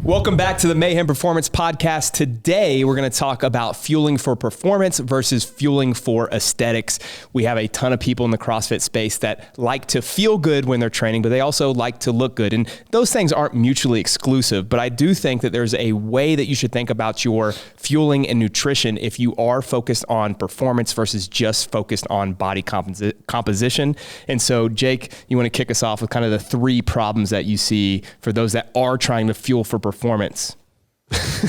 Welcome back to the Mayhem Performance Podcast. Today, we're going to talk about fueling for performance versus fueling for aesthetics. We have a ton of people in the CrossFit space that like to feel good when they're training, but they also like to look good. And those things aren't mutually exclusive, but I do think that there's a way that you should think about your fueling and nutrition if you are focused on performance versus just focused on body composition. And so, Jake, you want to kick us off with kind of the 3 problems that you see for those that are trying to fuel for performance?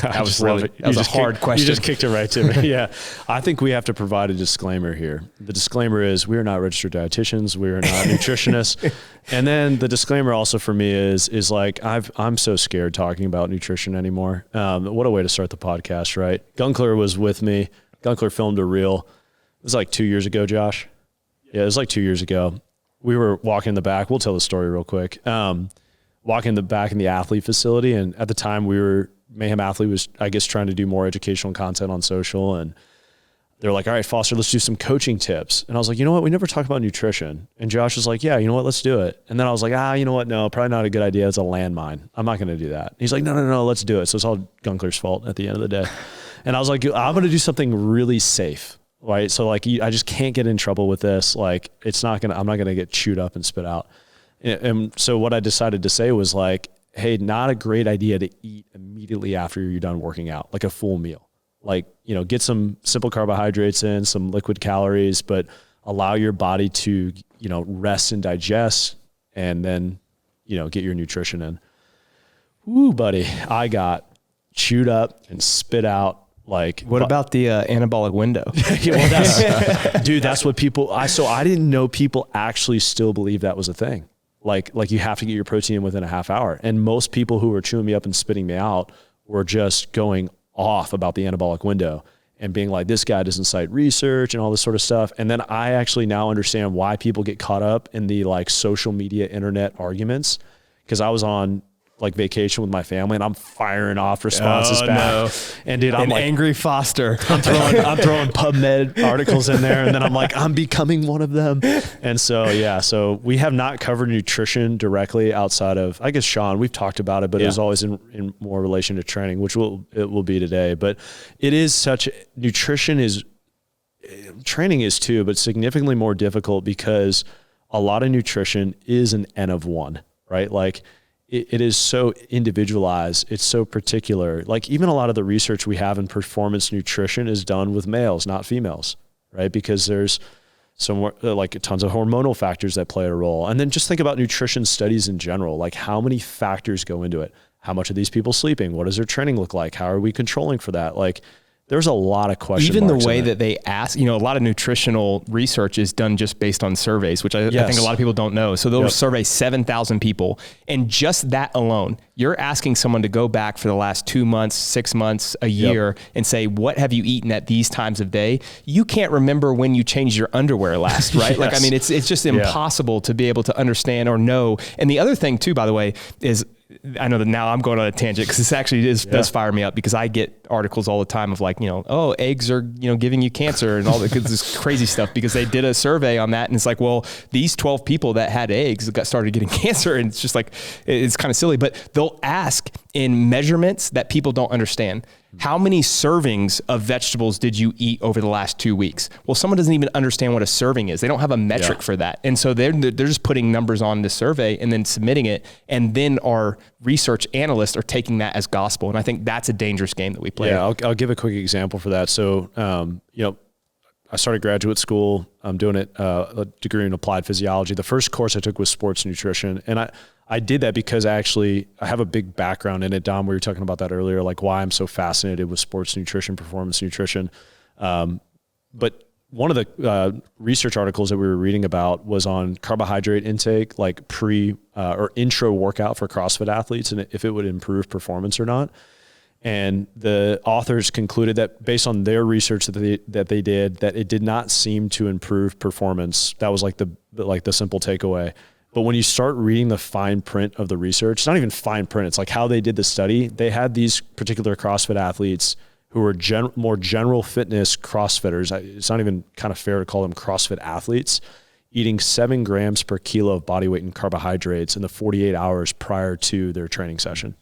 That was a hard question. You just kicked it right to me. Yeah. I think we have to provide a disclaimer here. The disclaimer is we are not registered dietitians. We are not nutritionists. And then the disclaimer also for me is like, I'm so scared talking about nutrition anymore. What a way to start the podcast, right? Gunkler was with me. Gunkler filmed a reel. It was like 2 years ago, Josh. Yeah, it was like 2 years ago. We were walking in the back. We'll tell the story real quick. Walking the back in the athlete facility. And at the time Mayhem Athlete was, I guess, trying to do more educational content on social. And they're like, all right, Foster, let's do some coaching tips. And I was like, you know what? We never talked about nutrition. And Josh was like, yeah, you know what? Let's do it. And then I was like, you know what? No, probably not a good idea. It's a landmine. I'm not going to do that. And he's like, no, let's do it. So it's all Gunkler's fault at the end of the day. And I was like, I'm going to do something really safe. Right. So like, I just can't get in trouble with this. Like, I'm not going to get chewed up and spit out. And so what I decided to say was like, hey, not a great idea to eat immediately after you're done working out, like a full meal. Like, get some simple carbohydrates in, some liquid calories, but allow your body to, rest and digest, and then, get your nutrition in. Ooh, buddy, I got chewed up and spit out. Like, what about the anabolic window? Dude, that's what so I didn't know people actually still believe that was a thing. Like you have to get your protein in within a half hour. And most people who were chewing me up and spitting me out were just going off about the anabolic window and being like, this guy doesn't cite research and all this sort of stuff. And then I actually now understand why people get caught up in the like social media, internet arguments. Cause I was on like vacation with my family and I'm firing off responses back. No. And dude, I'm like angry Foster. I'm throwing PubMed articles in there. And then I'm like, I'm becoming one of them. And so, yeah, so we have not covered nutrition directly outside of, I guess, Sean, we've talked about it, but it was always in more relation to training, which it will be today. But it is training is too, but significantly more difficult because a lot of nutrition is an N of 1, right? Like, it is so individualized. It's so particular. Like even a lot of the research we have in performance nutrition is done with males, not females, right? Because there's some like tons of hormonal factors that play a role. And then just think about nutrition studies in general. Like how many factors go into it? How much are these people sleeping? What does their training look like? How are we controlling for that? Like there's a lot of questions. Even the way that they ask, a lot of nutritional research is done just based on surveys, which I think a lot of people don't know. So they'll survey 7,000 people. And just that alone, you're asking someone to go back for the last 2 months, 6 months, a year, and say, what have you eaten at these times of day? You can't remember when you changed your underwear last, right? Like, I mean, it's just impossible to be able to understand or know. And the other thing too, by the way, is I know that now I'm going on a tangent because this actually does fire me up because I get articles all the time of like, eggs are, giving you cancer and all this crazy stuff because they did a survey on that. And it's like, well, these 12 people that had eggs started getting cancer. And it's just like, it's kind of silly, but they'll ask in measurements that people don't understand. How many servings of vegetables did you eat over the last 2 weeks? Well, someone doesn't even understand what a serving is. They don't have a metric for that. And so they're just putting numbers on the survey and then submitting it. And then our research analysts are taking that as gospel. And I think that's a dangerous game that we play. Yeah, I'll give a quick example for that. So, I started graduate school. I'm doing a degree in applied physiology. The first course I took was sports nutrition. And I did that because I have a big background in it. Dom, we were talking about that earlier, like why I'm so fascinated with sports nutrition, performance nutrition. But one of the research articles that we were reading about was on carbohydrate intake, like pre or intro workout for CrossFit athletes, and if it would improve performance or not. And the authors concluded that based on their research that they did, that it did not seem to improve performance. That was like the simple takeaway. But when you start reading the fine print of the research, it's not even fine print. It's like how they did the study. They had these particular CrossFit athletes who were more general fitness CrossFitters. It's not even kind of fair to call them CrossFit athletes, eating 7 grams per kilo of body weight in carbohydrates in the 48 hours prior to their training session.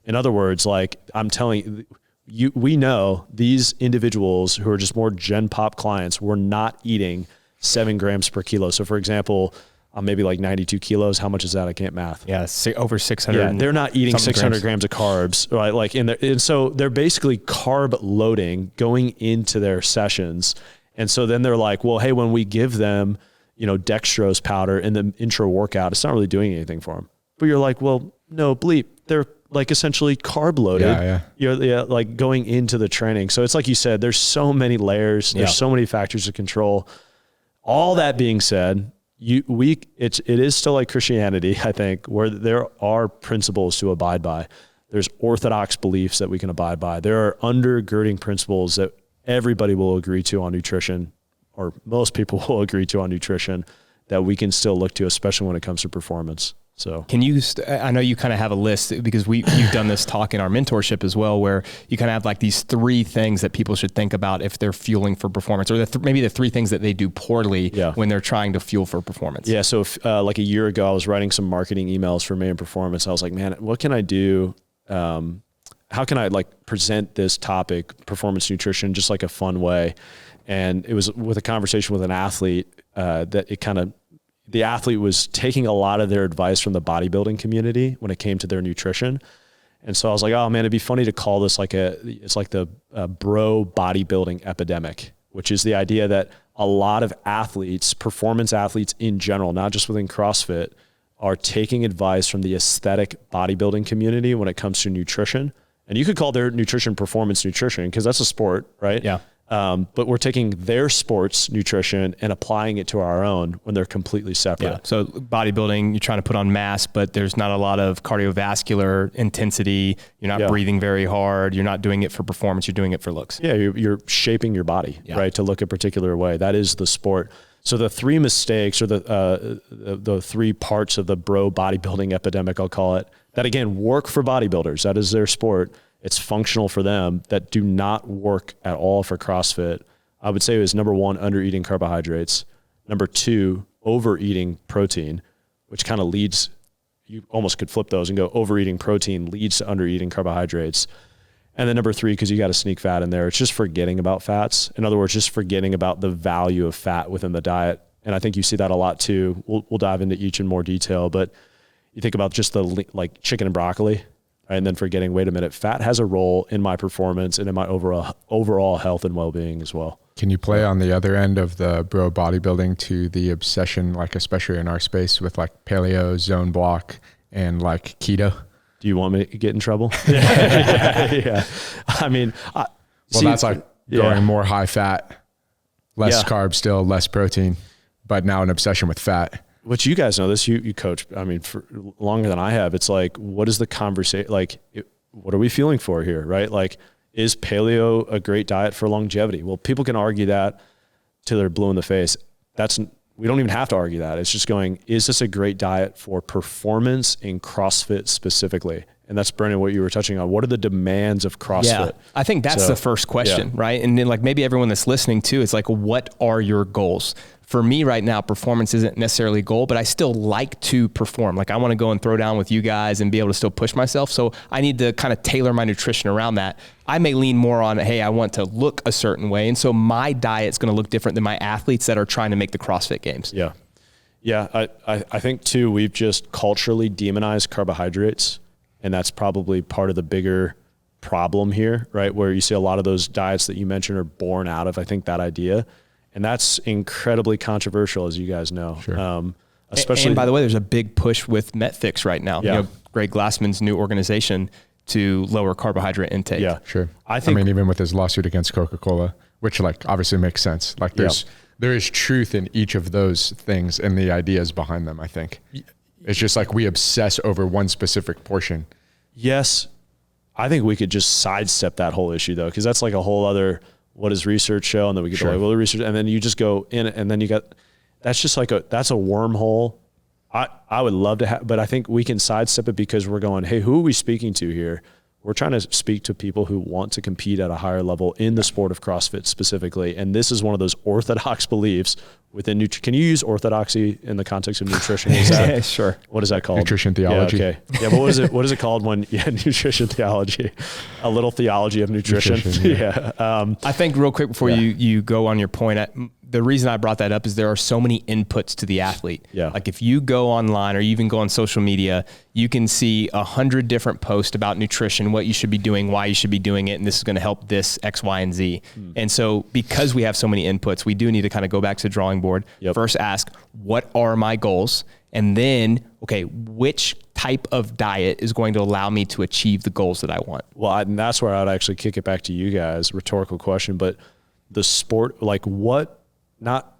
In other words, like I'm telling you, we know these individuals who are just more Gen Pop clients were not eating 7 grams per kilo. So for example, I'm maybe like 92 kilos. How much is that? I can't math. Yeah, over 600. Yeah, they're not eating 600 grams of carbs, right? Like and so they're basically carb loading going into their sessions. And so then they're like, well, hey, when we give them, you know, dextrose powder in the intro workout, it's not really doing anything for them. But you're like, well, no, bleep. They're like essentially carb loaded. Yeah. You're like going into the training. So it's like you said, there's so many layers. There's so many factors of control. All that being said, it is still like Christianity, I think, where there are principles to abide by. There's orthodox beliefs that we can abide by. There are undergirding principles that everybody will agree to on nutrition, or most people will agree to on nutrition, that we can still look to, especially when it comes to performance. So can you, I know you kind of have a list, because you've done this talk in our mentorship as well, where you kind of have like these 3 things that people should think about if they're fueling for performance, or maybe the 3 things that they do poorly when they're trying to fuel for performance. Yeah. So like a year ago, I was writing some marketing emails for Mayhem Performance. I was like, man, what can I do? How can I like present this topic, performance nutrition, just like a fun way? And it was with a conversation with an athlete the athlete was taking a lot of their advice from the bodybuilding community when it came to their nutrition. And so I was like, oh man, it'd be funny to call this it's like the bro bodybuilding epidemic, which is the idea that a lot of athletes, performance athletes in general, not just within CrossFit, are taking advice from the aesthetic bodybuilding community when it comes to nutrition. And you could call their nutrition performance nutrition, because that's a sport, right? Yeah. But we're taking their sports nutrition and applying it to our own when they're completely separate. Yeah. So bodybuilding, you're trying to put on mass, but there's not a lot of cardiovascular intensity. You're not breathing very hard. You're not doing it for performance. You're doing it for looks. Yeah. You're shaping your body, right, to look a particular way. That is the sport. So the 3 mistakes, or the 3 parts of the bro bodybuilding epidemic, I'll call it, that again work for bodybuilders. That is their sport. It's functional for them, that do not work at all for CrossFit. I would say it was number 1, under eating carbohydrates. Number 2, overeating protein, which kind of leads, you almost could flip those and go overeating protein leads to under eating carbohydrates. And then number 3, because you got to sneak fat in there, it's just forgetting about fats. In other words, just forgetting about the value of fat within the diet. And I think you see that a lot too. We'll dive into each in more detail, but you think about just like chicken and broccoli, and then forgetting, wait a minute, fat has a role in my performance and in my overall health and well-being as well. Can you play on the other end of the bro bodybuilding to the obsession, like especially in our space, with like paleo, zone block, and like keto? Do you want me to get in trouble? Yeah. I mean, that's like going more high fat, less carbs still, less protein, but now an obsession with fat. Which you guys know this, you coach, I mean, for longer than I have. It's like, what is the conversation? Like, what are we feeling for here, right? Like, is paleo a great diet for longevity? Well, people can argue that till they're blue in the face. We don't even have to argue that. It's just going, is this a great diet for performance in CrossFit specifically? And that's, Brennan, what you were touching on. What are the demands of CrossFit? Yeah, I think that's the first question, right? And then like maybe everyone that's listening too, it's like, what are your goals? For me right now, performance isn't necessarily a goal, but I still like to perform. Like I want to go and throw down with you guys and be able to still push myself. So I need to kind of tailor my nutrition around that. I may lean more on, hey, I want to look a certain way. And so my diet's going to look different than my athletes that are trying to make the CrossFit Games. Yeah. Yeah. I think too, we've just culturally demonized carbohydrates. And that's probably part of the bigger problem here, right? Where you see a lot of those diets that you mentioned are born out of, I think, that idea. And that's incredibly controversial, as you guys know. Sure. Especially, and by the way, there's a big push with MetFix right now. Yeah. You know, Greg Glassman's new organization to lower carbohydrate intake. Yeah, sure. I mean, even with his lawsuit against Coca-Cola, which like obviously makes sense. Like there is truth in each of those things and the ideas behind them, I think. It's just like we obsess over one specific portion. Yes. I think we could just sidestep that whole issue though, because that's like a whole other, what does research show? And then we get like, well, the research, and then you just go in and then you got, that's just like that's a wormhole. I would love to have, but I think we can sidestep it because we're going, hey, who are we speaking to here? We're trying to speak to people who want to compete at a higher level in the sport of CrossFit specifically. And this is one of those orthodox beliefs within can you use orthodoxy in the context of nutrition? Is that, sure. What is that called? Nutrition theology. Yeah, okay. Yeah, but what is it called when, nutrition theology, a little theology of nutrition. Yeah. I think real quick before you go on your point, the reason I brought that up is there are so many inputs to the athlete. Yeah. Like if you go online or you even go on social media, you can see 100 different posts about nutrition, what you should be doing, why you should be doing it, and this is going to help this X, Y, and Z. And so because we have so many inputs, we do need to kind of go back to the drawing board. Yep. First ask, what are my goals? And then, okay, which type of diet is going to allow me to achieve the goals that I want? Well, and that's where I'd actually kick it back to you guys, rhetorical question, but the sport, like what, not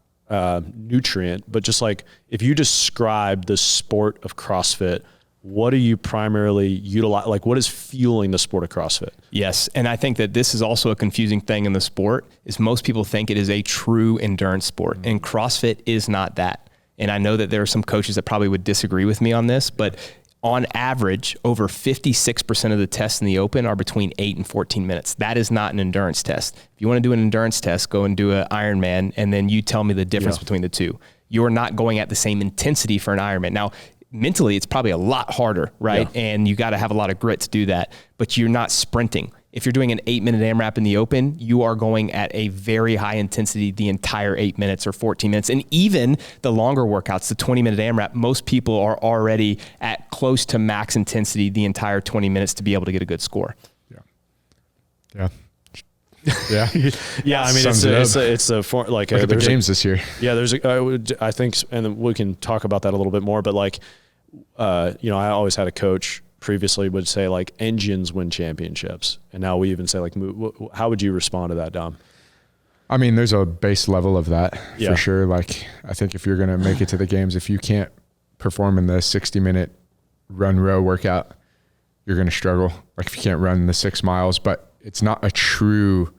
nutrient, but just like if you describe the sport of CrossFit, what are you primarily utilize? Like what is fueling the sport of CrossFit? Yes. And I think that this is also a confusing thing in the sport is most people think it is a true endurance sport and CrossFit is not that. And I know that there are some coaches that probably would disagree with me on this, but on average, over 56% of the tests in the open are between 8 and 14 minutes. That is not an endurance test. If you want to do an endurance test, go and do an Ironman, and then you tell me the difference between the two. You're not going at the same intensity for an Ironman. Now, mentally, it's probably a lot harder, right? Yeah. And you got to have a lot of grit to do that, but you're not sprinting. If you're doing an 8-minute AMRAP in the open, you are going at a very high intensity the entire 8 minutes or 14 minutes. And even the longer workouts, the 20-minute AMRAP, most people are already at close to max intensity the entire 20 minutes to be able to get a good score. Yeah. Yeah. Yeah. I mean, it's a form like look at the games this year. Yeah. There's I think, and we can talk about that a little bit more, but like, I always had a coach previously would say like engines win championships. And now we even say like, how would you respond to that, Dom? I mean, there's a base level of that for sure. Like I think if you're going to make it to the games, if you can't perform in the 60-minute run row workout, you're going to struggle. Like if you can't run the 6 miles, but it's not a true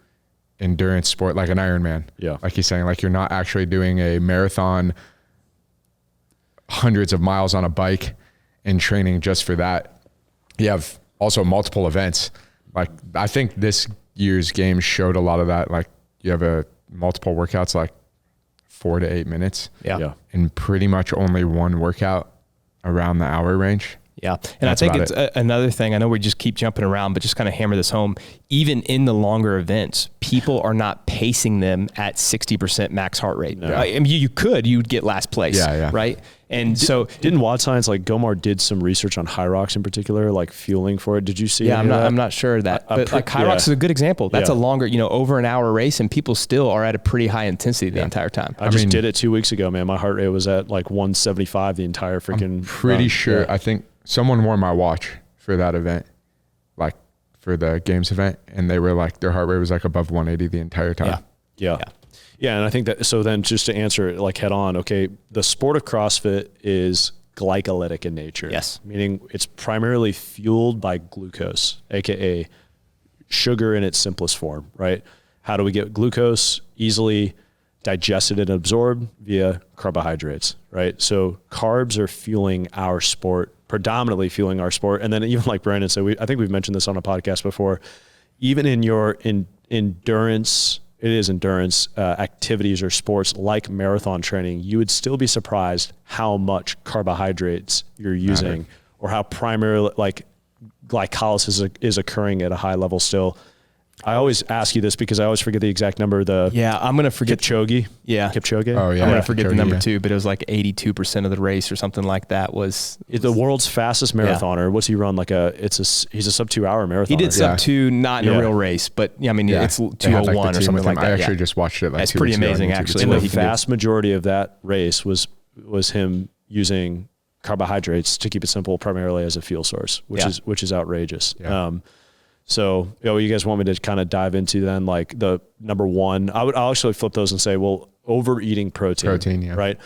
endurance sport like an Ironman. Yeah. Like he's saying, like you're not actually doing a marathon, hundreds of miles on a bike and training just for that. You have also multiple events. Like I think this year's games showed a lot of that. Like you have multiple workouts, like 4 to 8 minutes. Yeah. And pretty much only one workout around the hour range. Yeah. And I think it's another thing. I know we just keep jumping around, but just kind of hammer this home. Even in the longer events, people are not pacing them at 60% max heart rate. No. I mean, you'd get last place. Yeah. Right. And so didn't WOD Science, like Gomar did some research on Hyrox in particular, like fueling for it. Did you see? Yeah, I'm not sure of that, but like Hyrox is a good example. That's a longer, over an hour race and people still are at a pretty high intensity the entire time. I just did it 2 weeks ago, man. My heart rate was at like 175 the entire freaking. I'm pretty sure. Yeah. I think someone wore my watch for that event, like for the games event. And they were like, their heart rate was like above 180 the entire time. Yeah. Yeah, and I think that, so then just to answer it like head on, okay, the sport of CrossFit is glycolytic in nature. Yes. Meaning it's primarily fueled by glucose, AKA sugar in its simplest form, right? How do we get glucose easily digested and absorbed? Via carbohydrates, right? So carbs are fueling our sport, predominantly fueling our sport. And then even like Brandon said, I think we've mentioned this on a podcast before, even in your endurance activities or sports like marathon training, you would still be surprised how much carbohydrates you're using or how primarily like glycolysis is occurring at a high level still. I always ask you this because I always forget the exact number. I'm going to forget Kipchoge. Yeah. Kipchoge. Oh yeah. I'm going to forget the number too, but it was like 82% of the race or something like that was the world's fastest marathoner. What's he run? He's a sub 2 hour marathoner. He did sub 2, not in a real race, but it's 2:01 or something like that. I actually just watched it. That's pretty amazing actually. And the vast majority of that race was him using carbohydrates, to keep it simple, primarily as a fuel source, which is outrageous. Yeah. So, you guys want me to kind of dive into then like the number one? I'll actually flip those and say, well, overeating protein, right?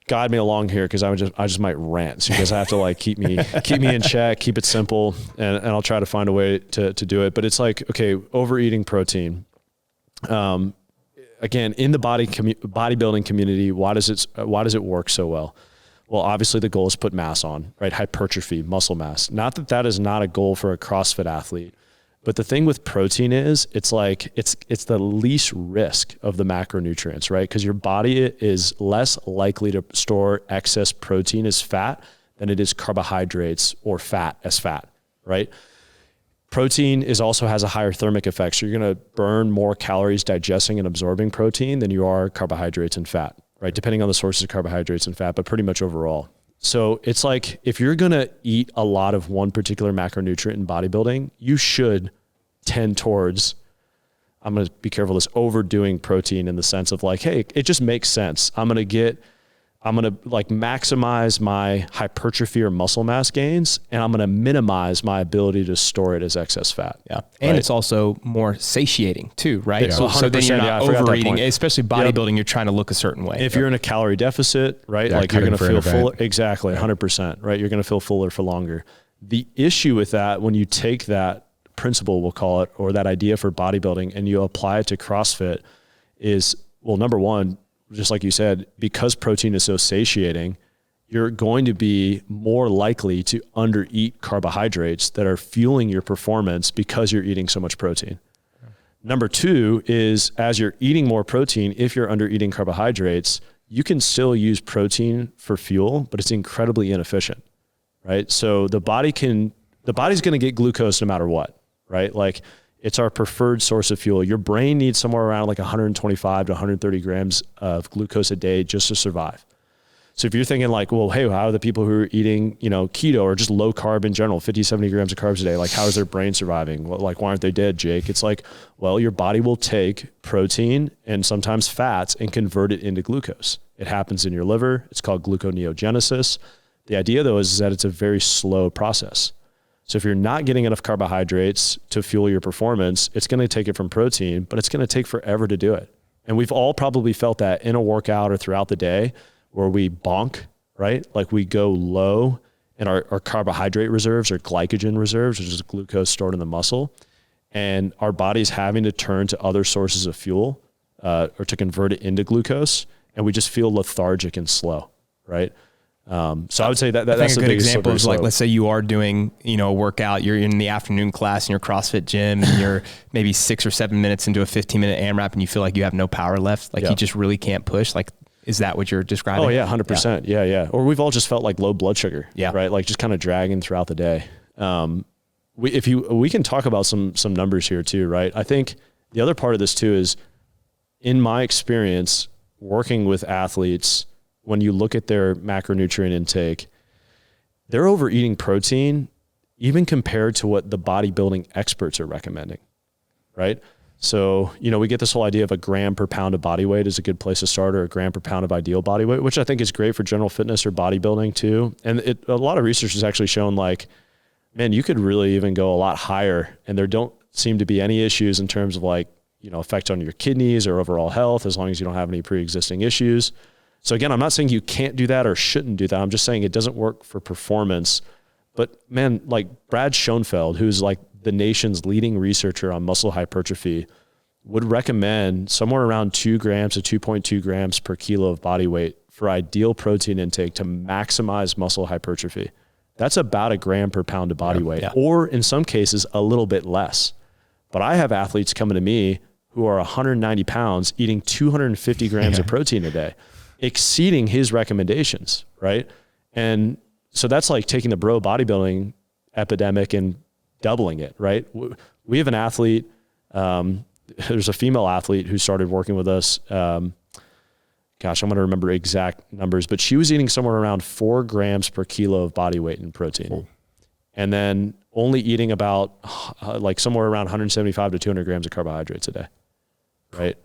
Guide me along here because I just might rant. So you guys have to like keep me in check, keep it simple, and I'll try to find a way to do it. But it's like, okay, overeating protein. Again, in the bodybuilding community, why does it work so well? Well, obviously the goal is put mass on, right? Hypertrophy, muscle mass. Not that is not a goal for a CrossFit athlete. But the thing with protein is it's the least risk of the macronutrients, right? Because your body is less likely to store excess protein as fat than it is carbohydrates or fat as fat, right? Protein also has a higher thermic effect. So you're going to burn more calories digesting and absorbing protein than you are carbohydrates and fat, right? Depending on the sources of carbohydrates and fat, but pretty much overall. So it's like, if you're going to eat a lot of one particular macronutrient in bodybuilding, you should tend towards, I'm going to be careful, this overdoing protein in the sense of like, hey, it just makes sense. I'm going to like maximize my hypertrophy or muscle mass gains, and I'm going to minimize my ability to store it as excess fat. Yeah. And it's also more satiating too, right? Yeah. So then you're not overeating, especially bodybuilding, you're trying to look a certain way. If you're in a calorie deficit, right? Yeah, like you're going to feel fuller. Event. Exactly. 100%, right? You're going to feel fuller for longer. The issue with that, when you take that principle, we'll call it, or that idea for bodybuilding, and you apply it to CrossFit is, well, number one, just like you said, because protein is so satiating, you're going to be more likely to undereat carbohydrates that are fueling your performance because you're eating so much protein. Okay. Number two is, as you're eating more protein, if you're under eating carbohydrates, you can still use protein for fuel, but it's incredibly inefficient, right? So the body's going to get glucose no matter what, right? Like, it's our preferred source of fuel. Your brain needs somewhere around like 125 to 130 grams of glucose a day just to survive. So if you're thinking like, well, hey, how are the people who are eating, keto or just low carb in general, 50, 70 grams of carbs a day, like how is their brain surviving? Well, like, why aren't they dead, Jake? It's like, well, your body will take protein and sometimes fats and convert it into glucose. It happens in your liver. It's called gluconeogenesis. The idea though is that it's a very slow process. So if you're not getting enough carbohydrates to fuel your performance, it's going to take it from protein, but it's going to take forever to do it. And we've all probably felt that in a workout or throughout the day where we bonk, right? Like we go low in our carbohydrate reserves or glycogen reserves, which is glucose stored in the muscle. And our body's having to turn to other sources of fuel or to convert it into glucose. And we just feel lethargic and slow, right? So I would say that's a good example is like, let's say you are doing, a workout, you're in the afternoon class in your CrossFit gym and you're maybe 6 or 7 minutes into a 15-minute AMRAP and you feel like you have no power left. Like you just really can't push. Like, is that what you're describing? Oh yeah, 100%. Yeah. Or we've all just felt like low blood sugar, right? Like just kind of dragging throughout the day. We can talk about some numbers here too, right? I think the other part of this too is, in my experience working with athletes, when you look at their macronutrient intake, they're overeating protein even compared to what the bodybuilding experts are recommending, right? So, we get this whole idea of a gram per pound of body weight is a good place to start, or a gram per pound of ideal body weight, which I think is great for general fitness or bodybuilding too. And a lot of research has actually shown like, man, you could really even go a lot higher and there don't seem to be any issues in terms of like, effect on your kidneys or overall health, as long as you don't have any pre-existing issues. So again, I'm not saying you can't do that or shouldn't do that. I'm just saying it doesn't work for performance. But man, like Brad Schoenfeld, who's like the nation's leading researcher on muscle hypertrophy, would recommend somewhere around 2 grams to 2.2 grams per kilo of body weight for ideal protein intake to maximize muscle hypertrophy. That's about 1 gram per pound of body weight, or in some cases a little bit less. But I have athletes coming to me who are 190 pounds eating 250 grams of protein a day, exceeding his recommendations, right? And so that's like taking the bro bodybuilding epidemic and doubling it, right? We have an athlete, there's a female athlete who started working with us. I'm going to remember exact numbers, but she was eating somewhere around 4 grams per kilo of body weight in protein. Cool. And then only eating about like somewhere around 175 to 200 grams of carbohydrates a day, right?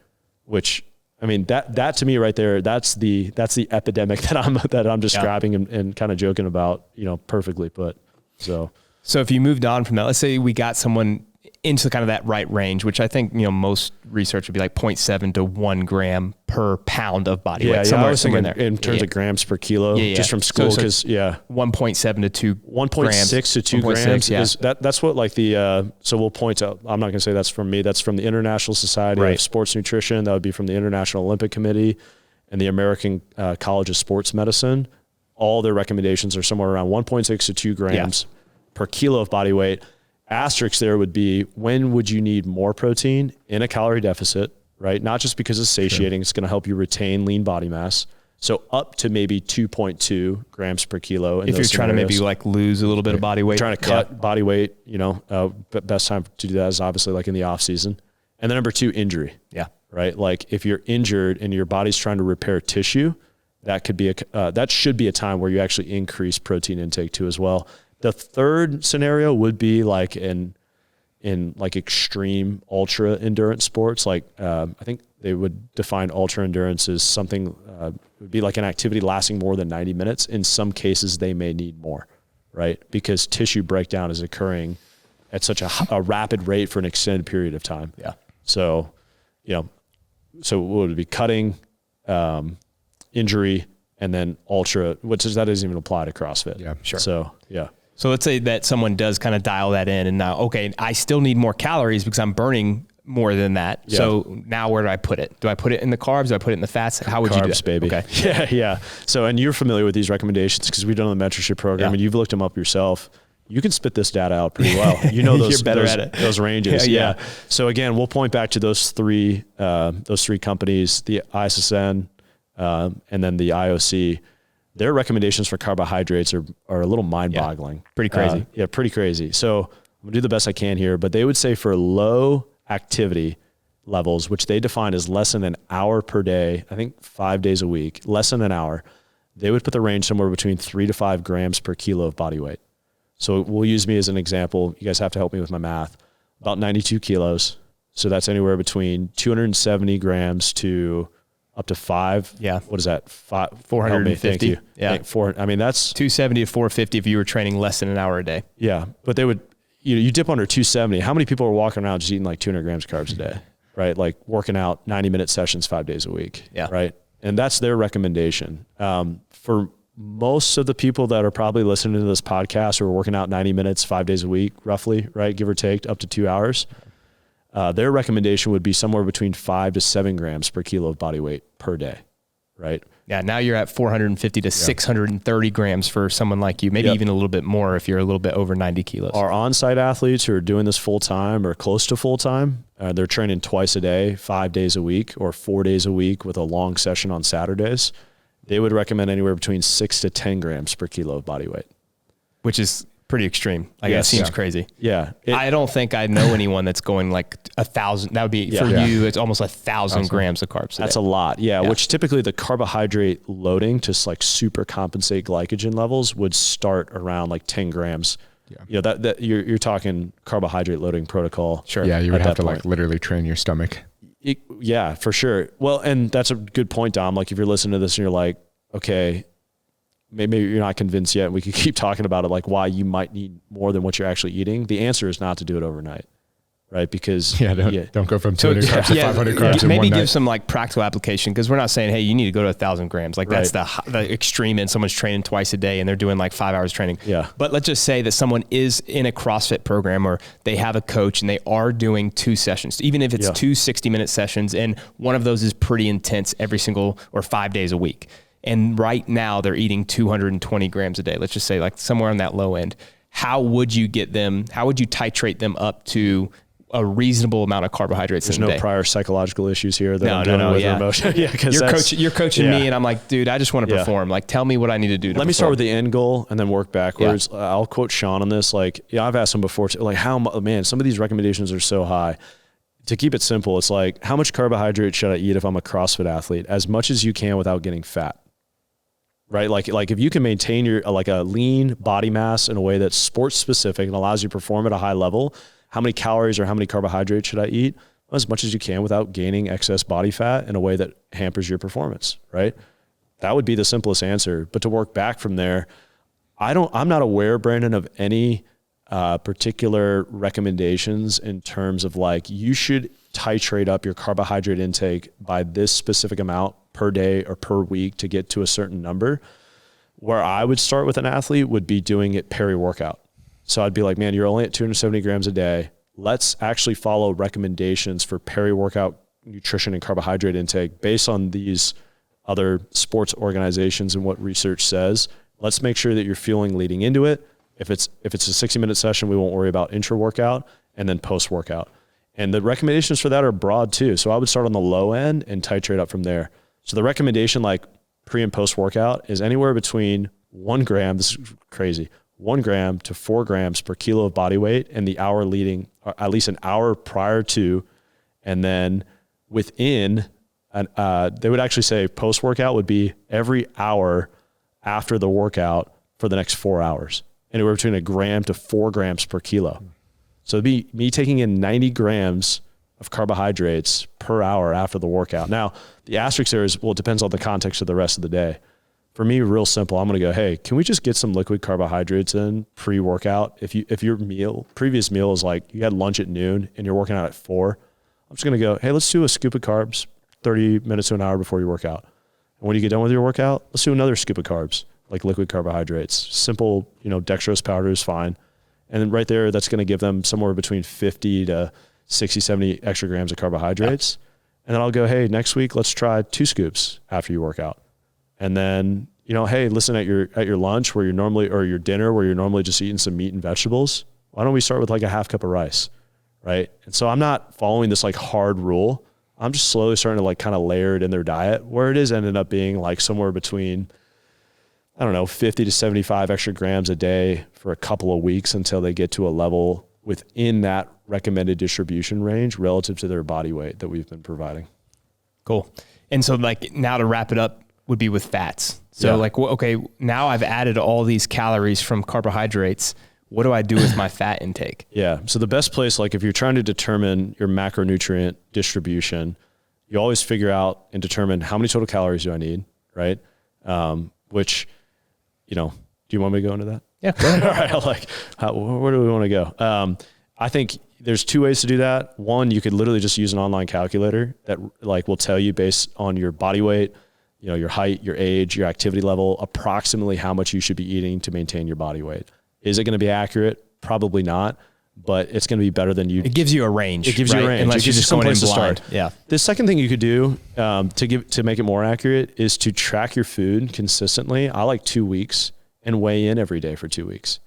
Which, I mean, that to me right there, that's the epidemic that I'm describing and kind of joking about, perfectly put. So if you moved on from that, let's say we got someone into kind of that right range, which I think, most research would be like 0.7 to 1 gram per pound of body weight. I was thinking in terms of grams per kilo, just from school, because 1.7 to 2 1.6 to 2 grams is that's what like so we'll point out, I'm not going to say that's from me, that's from the International Society of Sports Nutrition. That would be from the International Olympic Committee and the American College of Sports Medicine. All their recommendations are somewhere around 1.6 to 2 grams per kilo of body weight asterisk there would be, when would you need more protein in a calorie deficit, right? Not just because it's satiating, it's going to help you retain lean body mass. So up to maybe 2.2 grams per kilo. If you're trying to maybe like lose a little bit of body weight. Trying to cut body weight, best time to do that is obviously like in the off season. And then number 2, injury. Yeah. Right. Like if you're injured and your body's trying to repair tissue, that could be that should be a time where you actually increase protein intake too as well. The third scenario would be like in like extreme ultra endurance sports. Like I think they would define ultra endurance as something would be like an activity lasting more than 90 minutes. In some cases, they may need more, right? Because tissue breakdown is occurring at such a rapid rate for an extended period of time. Yeah. So, so what would it be? Cutting, injury, and then ultra, that doesn't even apply to CrossFit. Yeah, sure. So, yeah. So let's say that someone does kind of dial that in and now, okay, I still need more calories because I'm burning more than that. Yeah. So now where do I put it? Do I put it in the carbs? Do I put it in the fats? How would you do that? Baby. Okay. Yeah. Yeah. So, and you're familiar with these recommendations because we've done the mentorship program and you've looked them up yourself. You can spit this data out pretty well. You know those, You're better at it. Those ranges. Yeah. So again, we'll point back to those three companies, the ISSN, and then the IOC. Their recommendations for carbohydrates are a little mind-boggling. Yeah, pretty crazy. Pretty crazy. So I'm gonna do the best I can here, but they would say for low activity levels, which they define as less than an hour per day, I think 5 days a week, less than an hour, they would put the range somewhere between 3 to 5 grams per kilo of body weight. So we'll use me as an example. You guys have to help me with my math. About 92 kilos. So that's anywhere between 270 grams to up to 5. Yeah. What is that? 450. Thank you. Yeah. That's 270 to 450 if you were training less than an hour a day. Yeah. But they would, you dip under 270. How many people are walking around just eating like 200 grams of carbs a day, right? Like working out 90-minute sessions 5 days a week. Yeah. Right. And that's their recommendation. For most of the people that are probably listening to this podcast who are working out 90 minutes, 5 days a week, roughly, right? Give or take up to 2 hours. Their recommendation would be somewhere between 5 to 7 grams per kilo of body weight per day, right? Yeah, now you're at 450 to 630 grams for someone like you, maybe even a little bit more if you're a little bit over 90 kilos. Our on-site athletes who are doing this full-time or close to full-time, they're training twice a day, 5 days a week, or 4 days a week with a long session on Saturdays. They would recommend anywhere between 6 to 10 grams per kilo of body weight. Which is pretty extreme. It seems crazy. Yeah. I don't think I know anyone that's going like 1,000. That would be for you. It's almost 1,000 grams of carbs. That's a lot. Yeah. Which typically the carbohydrate loading to like super compensate glycogen levels would start around like 10 grams. Yeah. That you're talking carbohydrate loading protocol. Sure. Yeah. You would have to like literally train your stomach. Yeah, for sure. Well, and that's a good point, Dom. Like if you're listening to this and you're like, okay, maybe you're not convinced yet. We could keep talking about it, like why you might need more than what you're actually eating. The answer is not to do it overnight, right? Because don't go from 200 carbs to 500 carbs in maybe one night. Give some like practical application, because we're not saying, hey, you need to go to 1,000 grams. Like that's the extreme, and someone's training twice a day and they're doing like 5 hours training. Yeah. But let's just say that someone is in a CrossFit program or they have a coach and they are doing 2 sessions, even if it's 2 60-minute sessions, and one of those is pretty intense every single or 5 days a week. And right now they're eating 220 grams a day. Let's just say like somewhere on that low end. How would you titrate them up to a reasonable amount of carbohydrates There's in a day? no prior psychological issues here that I'm dealing with emotion. You're coaching me and I'm like, dude, I just want to perform. Like, tell me what I need to do to Let me start with the end goal and then work backwards. Yeah. I'll quote Sean on this. Like, I've asked him before, like some of these recommendations are so high. To keep it simple, it's like, how much carbohydrate should I eat if I'm a CrossFit athlete? As much as you can without getting fat. Right? Like if you can maintain your like a lean body mass in a way that's sports specific and allows you to perform at a high level, how many calories or how many carbohydrates should I eat? Well, as much as you can without gaining excess body fat in a way that hampers your performance, right? That would be the simplest answer. But to work back from there, I'm not aware, Brandon, of any particular recommendations in terms of like, you should titrate up your carbohydrate intake by this specific amount per day or per week to get to a certain number. Where I would start with an athlete would be doing it peri-workout. So I'd be like, man, you're only at 270 grams a day. Let's actually follow recommendations for peri-workout nutrition and carbohydrate intake based on these other sports organizations and what research says. Let's make sure that you're fueling leading into it. If it's a 60-minute session, we won't worry about intra-workout and then post-workout. And the recommendations for that are broad too. So I would start on the low end and titrate up from there. So the recommendation, like pre and post workout, is anywhere between 1 gram, this is crazy, 1 gram to 4 grams per kilo of body weight in the hour leading, or at least an hour prior to, and then within, they would actually say post workout would be every hour after the workout for the next 4 hours, anywhere between 1 gram to 4 grams per kilo. So it'd be me taking in 90 grams of carbohydrates per hour after the workout. Now, the asterisk there is, well, it depends on the context of the rest of the day. For me, real simple. I'm going to go, hey, can we just get some liquid carbohydrates in pre-workout? If your previous meal is like you had lunch at noon and you're working out at 4, I'm just going to go, hey, let's do a scoop of carbs 30 minutes to an hour before you work out. And when you get done with your workout, let's do another scoop of carbs, like liquid carbohydrates. Simple, dextrose powder is fine. And then right there, that's going to give them somewhere between 50 to 60, 70 extra grams of carbohydrates. Yeah. And then I'll go, hey, next week, let's try 2 scoops after you work out. And then, hey, listen, at your lunch where you're normally, or your dinner where you're normally just eating some meat and vegetables, why don't we start with like a half cup of rice, right? And so I'm not following this like hard rule. I'm just slowly starting to like kind of layer it in their diet, where it is ended up being like somewhere between, 50 to 75 extra grams a day for a couple of weeks until they get to a level within that recommended distribution range relative to their body weight that we've been providing. Cool. And so like now to wrap it up would be with fats. So okay, now I've added all these calories from carbohydrates. What do I do with my fat intake? Yeah. So the best place, like if you're trying to determine your macronutrient distribution, you always figure out and determine how many total calories do I need, right? Which, do you want me to go into that? Yeah. Go ahead. All right. Where do we want to go? I think there's 2 ways to do that. One, you could literally just use an online calculator that like will tell you based on your body weight, your height, your age, your activity level, approximately how much you should be eating to maintain your body weight. Is it going to be accurate? Probably not, but it's going to be better than you. It gives you a range. It gives you a range. Unless you're just going in blind. Yeah. The second thing you could do to make it more accurate is to track your food consistently. I like 2 weeks and weigh in every day for 2 weeks.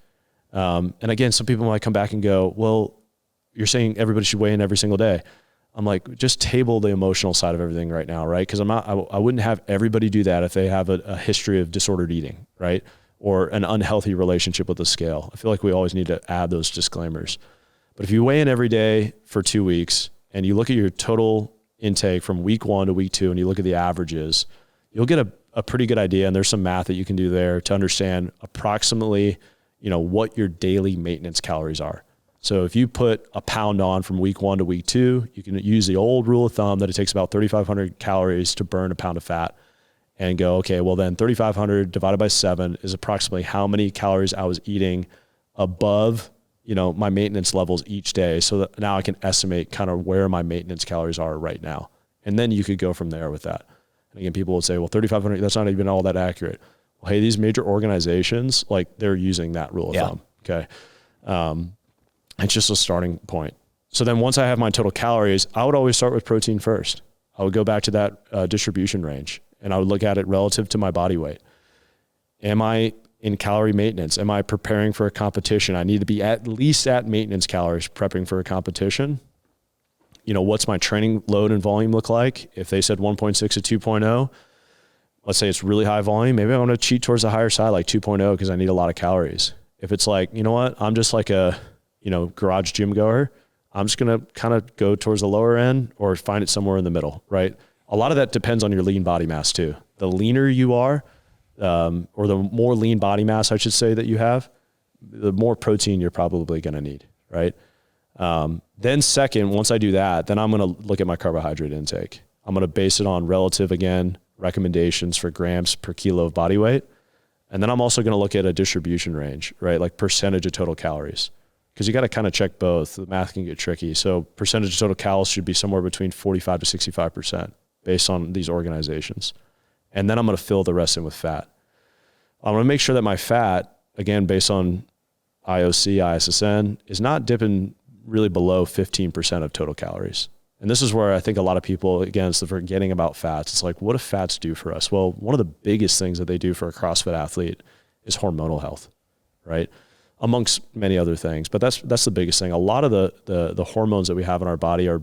And again, some people might come back and go, well, you're saying everybody should weigh in every single day. I'm like, just table the emotional side of everything right now, right? Because I wouldn't have everybody do that if they have a history of disordered eating, right? Or an unhealthy relationship with the scale. I feel like we always need to add those disclaimers. But if you weigh in every day for 2 weeks and you look at your total intake from week 1 to week 2 and you look at the averages, you'll get a pretty good idea. And there's some math that you can do there to understand approximately, what your daily maintenance calories are. So if you put a pound on from week 1 to week 2, you can use the old rule of thumb that it takes about 3,500 calories to burn a pound of fat and go, okay, well then 3,500 divided by 7 is approximately how many calories I was eating above, my maintenance levels each day. So that now I can estimate kind of where my maintenance calories are right now. And then you could go from there with that. And again, people would say, well, 3,500, that's not even all that accurate. Well, hey, these major organizations, like they're using that rule of thumb. Okay. It's just a starting point. So then once I have my total calories, I would always start with protein first. I would go back to that distribution range and I would look at it relative to my body weight. Am I in calorie maintenance? Am I preparing for a competition? I need to be at least at maintenance calories prepping for a competition. What's my training load and volume look like? If they said 1.6 to 2.0, let's say it's really high volume, maybe I want to cheat towards the higher side, like 2.0, because I need a lot of calories. If it's like, I'm just like a, garage gym goer, I'm just going to kind of go towards the lower end or find it somewhere in the middle, right? A lot of that depends on your lean body mass too. The leaner you are, or the more lean body mass, I should say, that you have, the more protein you're probably going to need, right? Then second, once I do that, then I'm going to look at my carbohydrate intake. I'm going to base it on relative, again, recommendations for grams per kilo of body weight. And then I'm also going to look at a distribution range, right? Like percentage of total calories. Because you got to kind of check both. The math can get tricky. So percentage of total calories should be somewhere between 45 to 65% based on these organizations. And then I'm going to fill the rest in with fat. I'm going to make sure that my fat, again, based on IOC, ISSN, is not dipping really below 15% of total calories. And this is where I think a lot of people, again, it's the forgetting about fats. It's like, what do fats do for us? Well, one of the biggest things that they do for a CrossFit athlete is hormonal health, right? amongst many other things. But that's the biggest thing. A lot of the hormones that we have in our body are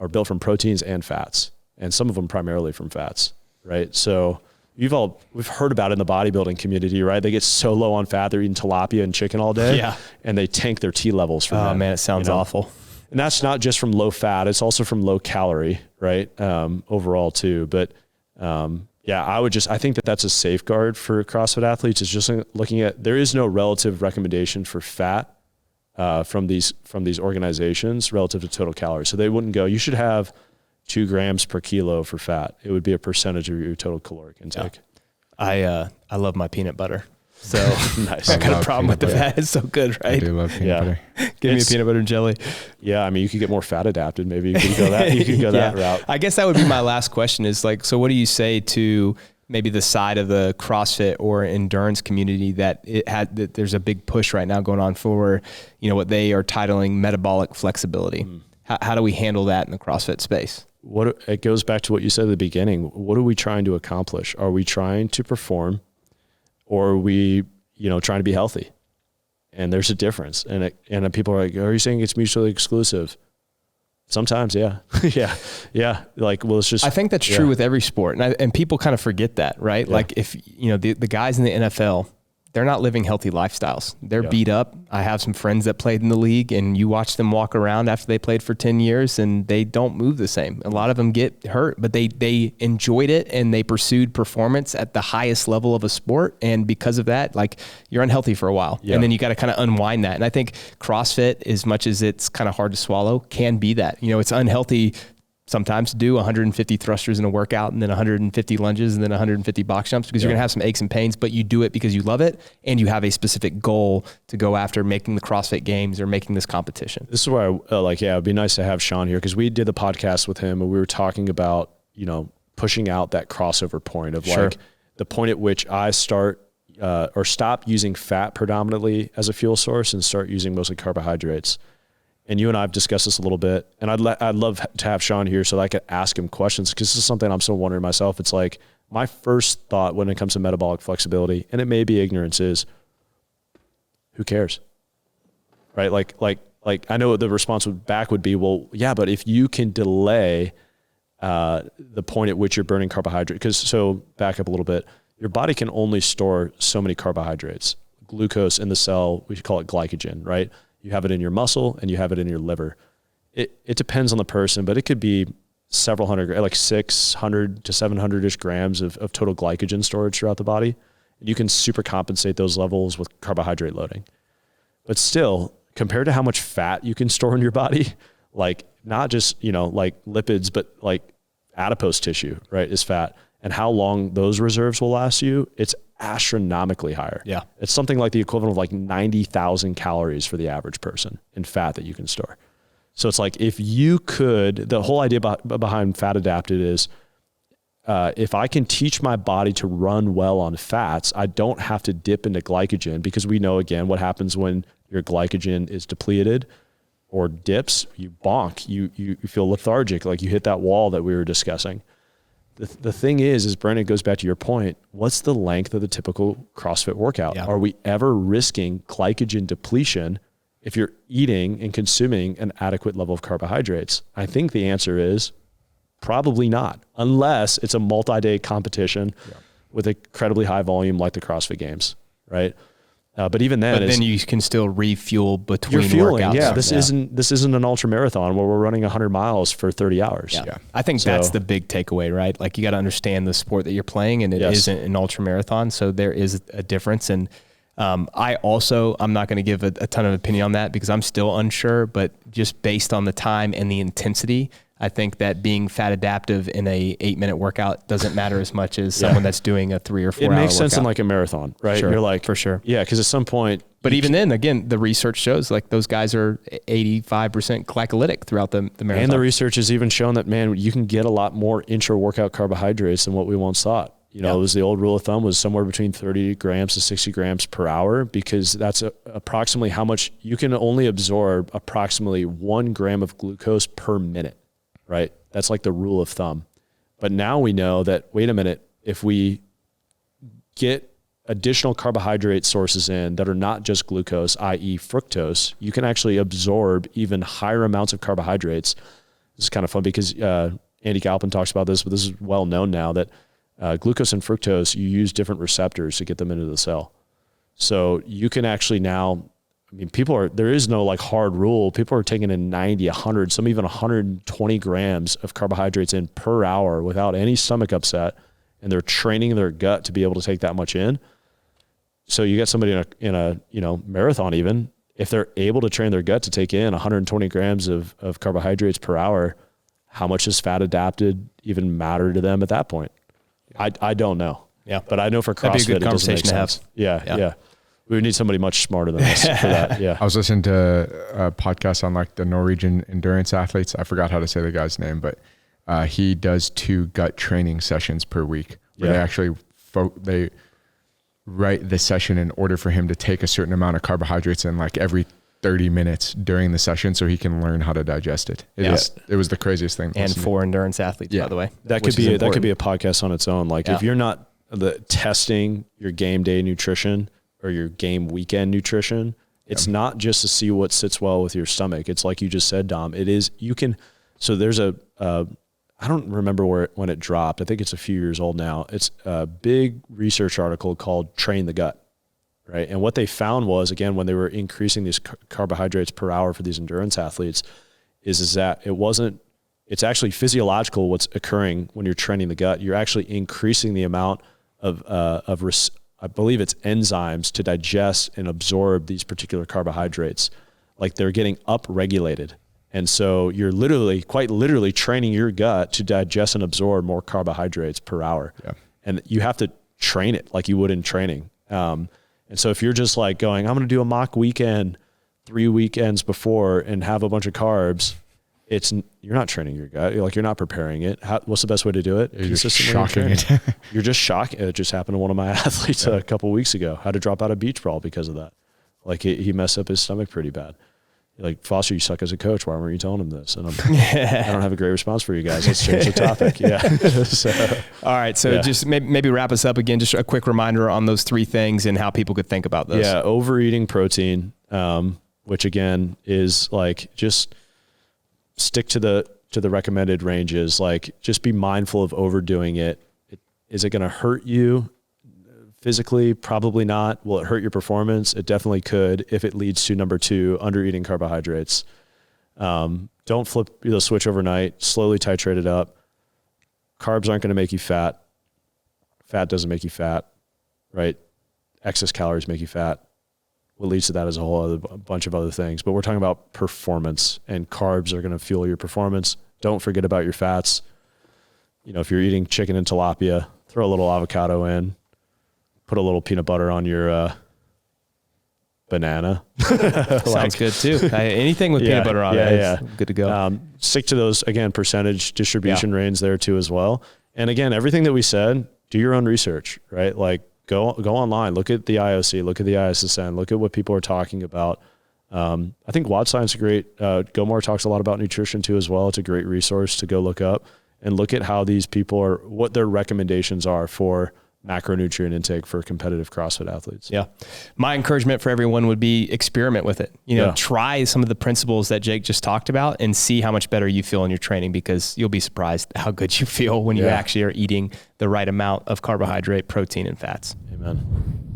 built from proteins and fats, and some of them primarily from fats, right? So we've heard about it in the bodybuilding community, right? They get so low on fat, they're eating tilapia and chicken all day, and they tank their T levels from that. Oh man, it sounds awful. And that's not just from low fat; it's also from low calorie, right? Overall too. But I think that's a safeguard for CrossFit athletes. Is just looking at, there is no relative recommendation for fat from these organizations relative to total calories. So they wouldn't go, you should have 2 grams per kilo for fat. It would be a percentage of your total caloric intake. Yeah. I love my peanut butter. So nice. I got a problem with the fat. It's so good, right? I do love peanut butter. Give me a peanut butter and jelly. Yeah, I mean, you could get more fat adapted. Maybe you could go that. You could go that route. I guess that would be my last question. Is like, so what do you say to maybe the side of the CrossFit or endurance community that that there's a big push right now going on for, what they are titling metabolic flexibility? How do we handle that in the CrossFit space? It goes back to what you said at the beginning. What are we trying to accomplish? Are we trying to perform, or are we, trying to be healthy? And there's a difference. And people are like, are you saying it's mutually exclusive? Sometimes, yeah. yeah. Like, well, it's just, I think that's true with every sport. And people kind of forget that, right? Yeah. Like if, the guys in the NFL, they're not living healthy lifestyles. They're beat up. I have some friends that played in the league, and you watch them walk around after they played for 10 years and they don't move the same. A lot of them get hurt, but they enjoyed it and they pursued performance at the highest level of a sport. And because of that, like, you're unhealthy for a while. Yeah. And then you got to kind of unwind that. And I think CrossFit, as much as it's kind of hard to swallow, can be that. It's unhealthy sometimes to do 150 thrusters in a workout and then 150 lunges and then 150 box jumps, because you're going to have some aches and pains, but you do it because you love it and you have a specific goal to go after, making the CrossFit Games or making this competition. This is why it'd be nice to have Sean here, because we did the podcast with him and we were talking about, pushing out that crossover point of like the point at which I start or stop using fat predominantly as a fuel source and start using mostly carbohydrates. And you and I have discussed this a little bit, and I'd love to have Sean here so that I could ask him questions, because this is something I'm still wondering myself. It's like, my first thought when it comes to metabolic flexibility, and it may be ignorance, is who cares? Right? Like I know the response back would be, well, yeah, but if you can delay the point at which you're burning carbohydrate, so back up a little bit, your body can only store so many carbohydrates, glucose in the cell, we call it glycogen, right? You have it in your muscle and you have it in your liver. It depends on the person, but it could be several hundred, like 600 to 700-ish grams of total glycogen storage throughout the body. And you can super compensate those levels with carbohydrate loading. But still, compared to how much fat you can store in your body, like not just, like lipids, but like adipose tissue, right, is fat. And how long those reserves will last you, it's astronomically higher. Yeah. It's something like the equivalent of like 90,000 calories for the average person in fat that you can store. So it's like, if you could, the whole idea behind fat adapted is, if I can teach my body to run well on fats, I don't have to dip into glycogen, because we know, again, what happens when your glycogen is depleted or dips, you bonk, you feel lethargic, like you hit that wall that we were discussing. The thing is Brandon, goes back to your point, what's the length of the typical CrossFit workout? Yeah. Are we ever risking glycogen depletion if you're eating and consuming an adequate level of carbohydrates? I think the answer is probably not, unless it's a multi-day competition with incredibly high volume like the CrossFit Games, right? But even then, you can still refuel between you're fueling, workouts. Yeah, this isn't an ultra marathon where we're running 100 miles for 30 hours. Yeah. I think that's the big takeaway, right? Like, you got to understand the sport that you're playing, and it isn't an ultra marathon. So there is a difference. And I'm not going to give a ton of opinion on that, because I'm still unsure, but just based on the time and the intensity, I think that being fat adaptive in a 8-minute workout doesn't matter as much as someone that's doing a 3 or 4 hour It makes sense workout. in like a marathon, right? Sure, You're like, for sure. Yeah, because at some point. But even then, again, the research shows like those guys are 85% glycolytic throughout the marathon. And the research has even shown that, man, you can get a lot more intra-workout carbohydrates than what we once thought. It was the old rule of thumb was somewhere between 30 grams to 60 grams per hour, because that's approximately how much you can only absorb, approximately 1 gram of glucose per minute, right? That's like the rule of thumb. But now we know that, wait a minute, if we get additional carbohydrate sources in that are not just glucose, i.e. fructose, you can actually absorb even higher amounts of carbohydrates. This is kind of fun because Andy Galpin talks about this, but this is well known now that glucose and fructose, you use different receptors to get them into the cell. So you can actually now, I mean, there is no like hard rule. People are taking in 90, 100, some even 120 grams of carbohydrates in per hour without any stomach upset. And they're training their gut to be able to take that much in. So you get somebody in a marathon even, if they're able to train their gut to take in 120 grams of carbohydrates per hour, how much does fat adapted even matter to them at that point? I don't know. Yeah. But I know for CrossFit, it doesn't make sense. Yeah. We would need somebody much smarter than us for that. Yeah. I was listening to a podcast on like the Norwegian endurance athletes. I forgot how to say the guy's name, but he does 2 gut training sessions per week where they actually they write the session in order for him to take a certain amount of carbohydrates in like every 30 minutes during the session so he can learn how to digest it. It was the craziest thing. And for endurance athletes, by the way. That could be a podcast on its own. Like if you're not testing your game day nutrition or your game weekend nutrition, it's not just to see what sits well with your stomach. It's like you just said, Dom, it is, so there's I don't remember when it dropped. I think it's a few years old now. It's a big research article called Train the Gut, right? And what they found was, again, when they were increasing these carbohydrates per hour for these endurance athletes, is that it's actually physiological what's occurring when you're training the gut. You're actually increasing the amount of I believe it's enzymes to digest and absorb these particular carbohydrates. Like they're getting upregulated. And so you're quite literally training your gut to digest and absorb more carbohydrates per hour. Yeah. And you have to train it like you would in training. And so if you're just like going, I'm going to do a mock weekend 3 weekends before and have a bunch of carbs, you're not training your gut. You're not preparing it. What's the best way to do it? You're just shocking it. You're just shocking. It just happened to one of my athletes a couple of weeks ago. Had to drop out of beach brawl because of that. Like he messed up his stomach pretty bad. Like, Foster, you suck as a coach. Why weren't you telling him this? And I don't have a great response for you guys. Let's change the topic. Yeah. All right. So just maybe wrap us up again. Just a quick reminder on those 3 things and how people could think about those. Yeah. Overeating protein, which again is like, just stick to the recommended ranges. Like, just be mindful of overdoing it. Is it going to hurt you? Physically, probably not. Will it hurt your performance? It definitely could if it leads to number 2, under eating carbohydrates. Don't flip the switch overnight. Slowly titrate it up. Carbs aren't going to make you fat. Fat doesn't make you fat, right? Excess calories make you fat. What leads to that is a bunch of other things. But we're talking about performance, and carbs are going to fuel your performance. Don't forget about your fats. If you're eating chicken and tilapia, throw a little avocado in. Put a little peanut butter on your banana. Sounds good too. Anything with peanut butter on it is good to go. Stick to those, again, percentage distribution range there too as well. And again, everything that we said, do your own research, right? Like go online, look at the IOC, look at the ISSN, look at what people are talking about. I think WOD Science is great. Gomor talks a lot about nutrition too as well. It's a great resource to go look up and look at how these people what their recommendations are for macronutrient intake for competitive CrossFit athletes. Yeah. My encouragement for everyone would be experiment with it. Try some of the principles that Jake just talked about and see how much better you feel in your training, because you'll be surprised how good you feel when you actually are eating the right amount of carbohydrate, protein, and fats. Amen.